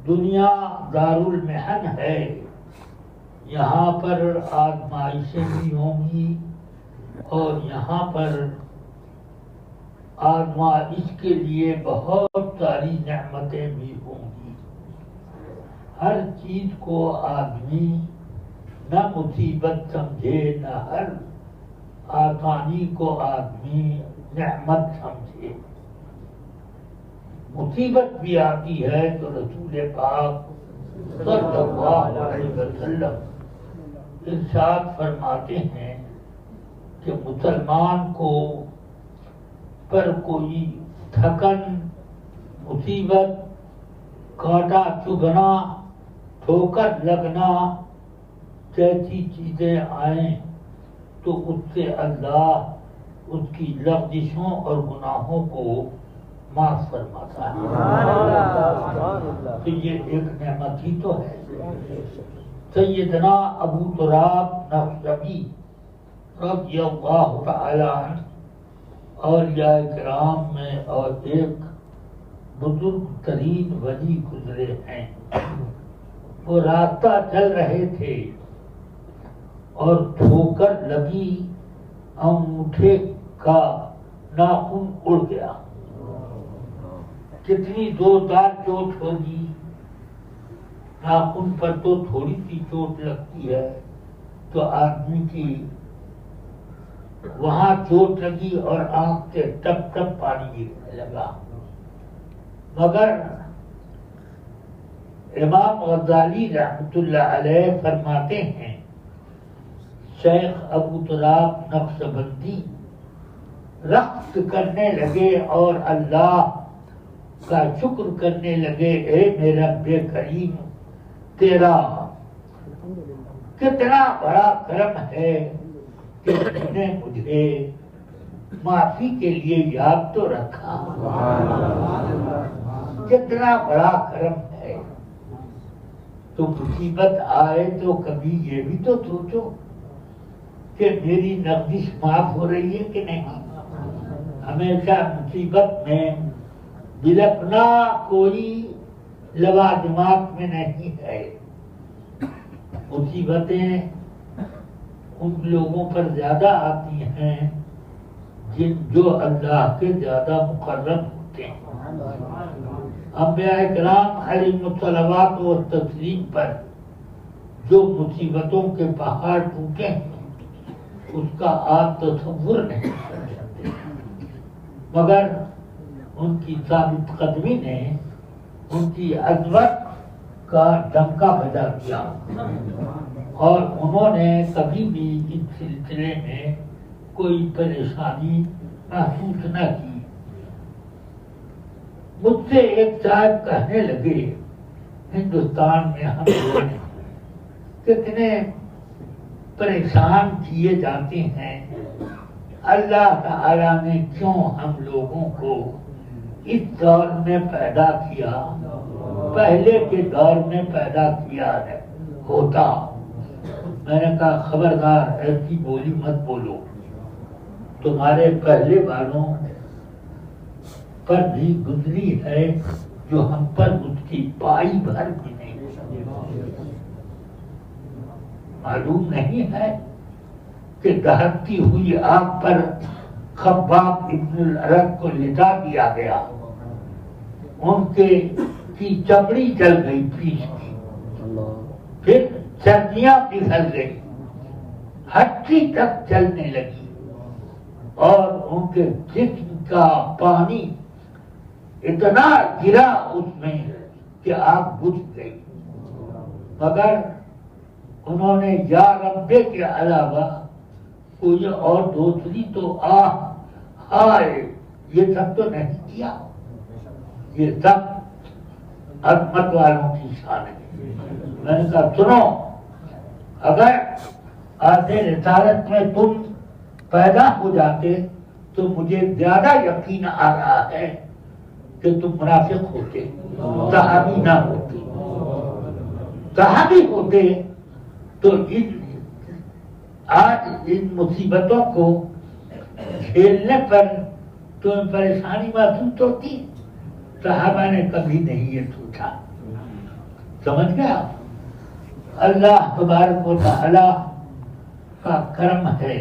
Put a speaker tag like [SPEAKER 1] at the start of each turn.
[SPEAKER 1] دنیا دارالمحن ہے، یہاں پر آزمائشیں بھی ہوں گی اور یہاں پر آزمائش کے لیے بہت ساری نعمتیں بھی ہوں گی۔ ہر چیز کو آدمی نہ مصیبت سمجھے، نہ ہر آسانی کو آدمی نعمت سمجھے۔ مصیبت بھی آتی ہے تو رسول پاک صلی اللہ علیہ وسلم ارشاد فرماتے ہیں کہ مسلمان کو پر کوئی تھکن، مصیبت، کانٹا چبھنا، ٹھوکر لگنا جیسی چیزیں آئیں تو اس سے اللہ اس کی لغزشوں اور گناہوں کو معاف فرماتا ہے۔ تو یہ ایک نعمت ہی تو ہے۔ سیدنا ابو تراب نخشبی رضی اللہ تعالی عنہ اولیاء کرام میں اور ایک بزرگ ترین ولی گزرے ہیں۔ وہ راستہ چل رہے تھے اور ٹھوکر لگی، انگوٹھے کا ناخن اڑ گیا۔ کتنی زوردار چوٹ ہوگی، ناخن پر تو تھوڑی سی چوٹ لگتی ہے تو آدمی کی وہاں چوٹ لگی اور آنکھ سے ٹپ ٹپ پانی گرنے لگا۔ مگر امام غزالی رحمۃ اللہ علیہ فرماتے ہیں شیخ ابو تراب نقشبندی رقص کرنے لگے اور اللہ کا شکر کرنے لگے، اے میرا رب کریم، تیرا کتنا بڑا کرم ہے کہ تم نے مجھے معافی کے لیے یاد تو رکھا۔ کتنا بڑا کرم ہے۔ تو مصیبت آئے تو کبھی یہ بھی تو سوچو کہ میری لغزش معاف ہو رہی ہے کہ نہیں۔ ہمیشہ مصیبت میں بلکنا کوئی لوازمات میں نہیں ہے۔ مصیبتیں ان لوگوں پر زیادہ آتی ہیں جو اللہ کے زیادہ مقرب ہوتے ہیں۔ انبیاء کرام علیہم الصلوات و تسلیم پر جو مصیبتوں کے پہاڑ ٹوٹے ہیں اس کا آپ تصور نہیں کر سکتے، مگر ان کی ثابت قدمی نے ان کی عظمت کا ڈنکا بجا دیا اور انہوں نے کبھی بھی اس سلسلے میں کوئی پریشانی محسوس نہ کی۔ مجھ سے ایک صاحب کہنے لگے ہندوستان میں ہم لوگ کتنے پریشان کیے جاتے ہیں، اللہ تعالیٰ نے کیوں ہم لوگوں کو اس دور میں پیدا کیا، پہلے کے دور میں پیدا کیا ہے ہوتا۔ میں نے کہا خبردار ایسی بولی مت بولو، تمہارے پہلے والوں پر بھی گزری ہے جو ہم پر اس کی پائی بھر بھی نہیں۔ معلوم نہیں ہے کہ دہتی ہوئی آگ پر خباب ابن الارت کو لٹا دیا گیا، ان کی چمڑی جل گئی پیچھ کی، پھر چرنیاں پگھل گئی، ہڈی تک جلنے لگی اور ان کے جسم کا پانی اتنا گرا اس میں کہ آگ بجھ گئی، مگر انہوں نے یا رب کے علاوہ کوئی اور دوسری تو ہائے یہ سب تو نہیں کیا۔ یہ سب عظمت والوں کی شان ہے۔ میں نے کہا سنو، اگر آدھے رسالت میں تم پیدا ہو جاتے تو مجھے زیادہ یقین آ رہا ہے کہ تم منافق ہوتے، صحابی نہ ہوتے۔ صحابی ہوتے تو آج ان مصیبتوں کو کھیلنے پر تمہیں پریشانی محسوس ہوتی۔ صحابہ نے کبھی نہیں یہ سوچا، سمجھ گیا؟ اللہ تبارک و تعالی کا کرم ہے